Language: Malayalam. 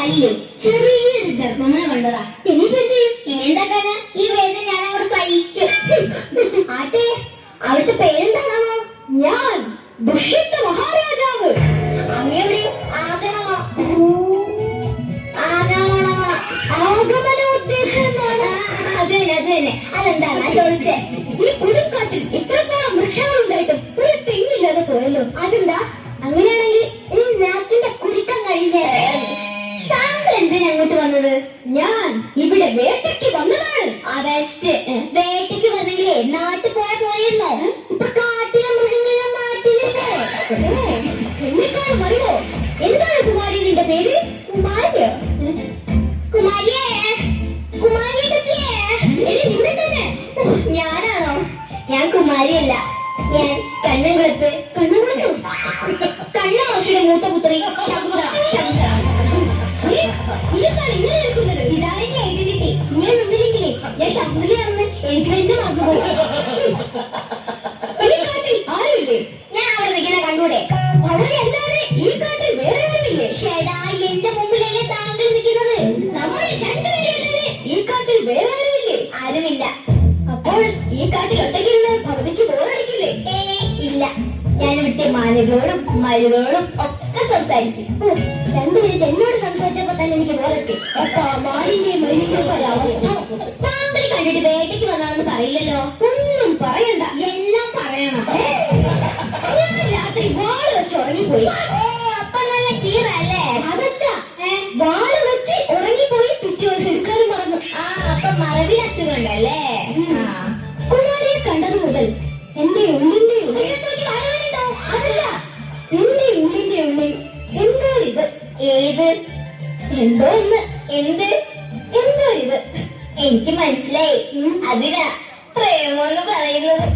അല്ലേ, ചെറിയൊരു ഗർഭമന കണ്ടതാ. ഇനിയിപ്പോ എന്ത് ചെയ്യും? ഇനി എന്താക്കാനാ? ഈ വേദന ഞാൻ അങ്ങോട്ട് സഹിക്കും. ആട്ടെ, അവിടുത്തെ പേരെന്താണോ? ഞാൻ ദുഷ്യന്ത മഹാരാജാവ്. അങ്ങയുടെ അതെന്താ ചോദിച്ചേ? ഈ കൊടുങ്കാട്ടിൽ ഇത്രത്തോളം വൃക്ഷങ്ങളുണ്ടായിട്ടും ഒരു തെങ്ങില്ലാതെ പോയല്ലോ, അതെന്താ? അങ്ങനെയാണെങ്കിൽ ഈ നാക്കിന്റെ കുരുക്കം കഴിയില്ലേ? താങ്കൾ എന്തിനാ അങ്ങോട്ട് വന്നത്? ഞാൻ ഇവിടെ വേട്ടയ്ക്ക് വന്നതാണ്. ആ ബെസ്റ്റ്. വേട്ടയ്ക്ക് വന്നെങ്കിലേ നാട്ടിൽ പോയാ പോയിരുന്നോ? ഇപ്പൊ കാട്ടിലെ മൃഗങ്ങളെ നാട്ടിലില്ലേ? എന്നെക്കാളും അറിയോ? എന്താണ് കുമാരി നിന്റെ പേര്? കുമാരിയോ? കുമാരിയേ, ഞാനാണോ? ഞാൻ കുമാരിയല്ല, ഞാൻ കണ്ണൻകുളത്ത്. കണ്ണൻകുളത്തും കണ്ണമാഷിയുടെ മൂത്ത പുത്രി ശകുന്തള. ഇതാണ് ഇങ്ങനെ നിൽക്കുന്നത്. ഇതാണ് എന്റെ ഐഡന്റിറ്റി. ഇങ്ങനെ നിന്നില്ലെങ്കിലേ ഞാൻ ശകുന്തളയാണെന്ന് എനിക്ക് തന്നെ മറന്നുപോകും. ഈ കാട്ടിൽ ആരുമില്ലേ? ഞാൻ അവിടെ നിൽക്കുന്ന കണ്ടൂടെ? അവിടെ അല്ലാതെ ഈ കാട്ടിൽ വേറെ ആരുമില്ലേ? ഷെടാ, എന്റെ മുമ്പിലല്ലേ താങ്കൾ നിൽക്കുന്നത്? നമ്മൾ രണ്ടുപേരല്ലേ? ഈ കാട്ടിൽ വേറെ ആരുമില്ലേ? ആരുമില്ല. അപ്പോൾ ഈ കാട്ടിൽ ഒറ്റയ്ക്കിരുന്ന് ഭവതിക്ക് ബോറടിക്കില്ലേ? ഇല്ല, ഞാൻ ഇവിടുത്തെ മാനുകളോടും മയിലുകളോടും ഒക്കെ സംസാരിക്കും. രണ്ടുപേരും എന്നോട് സംസാരിച്ചപ്പോ തന്നെ എനിക്ക് ബോറടിച്ചു. മാലിന്യം ഒരവസ്ഥ. താങ്കൾ കണ്ടിട്ട് വേട്ടയ്ക്ക് വന്നാണെന്ന് പറയില്ലല്ലോ? ഒന്നും പറയണ്ട, എല്ലാം പറയണം. ഞാൻ രാത്രി വാള് വെച്ച് ഉറങ്ങിപ്പോയി. അപ്പൊ നല്ല കീറല്ലേ? അതല്ല, വാള് വെച്ച് ഉറങ്ങിപ്പോയി. പിറ്റേ ദിവസം എടുക്കാനും മറന്നു. അപ്പൊ മറവി അസുഖമുണ്ടല്ലേ? കുമാരിയെ കണ്ടത് മുതൽ എന്റെ ഉള്ളിന്റെ ഉള്ളിൽ അതല്ല, എന്റെ ഉള്ളിന്റെ ഉള്ളിൽ എന്തോ ഇത്. ഏത്? എന്തോ ഒന്ന്. എന്ത്? എന്തോ ഇത്. എനിക്ക് മനസ്സിലായി. അതിനാ പ്രേമോന്ന് പറയുന്നത്.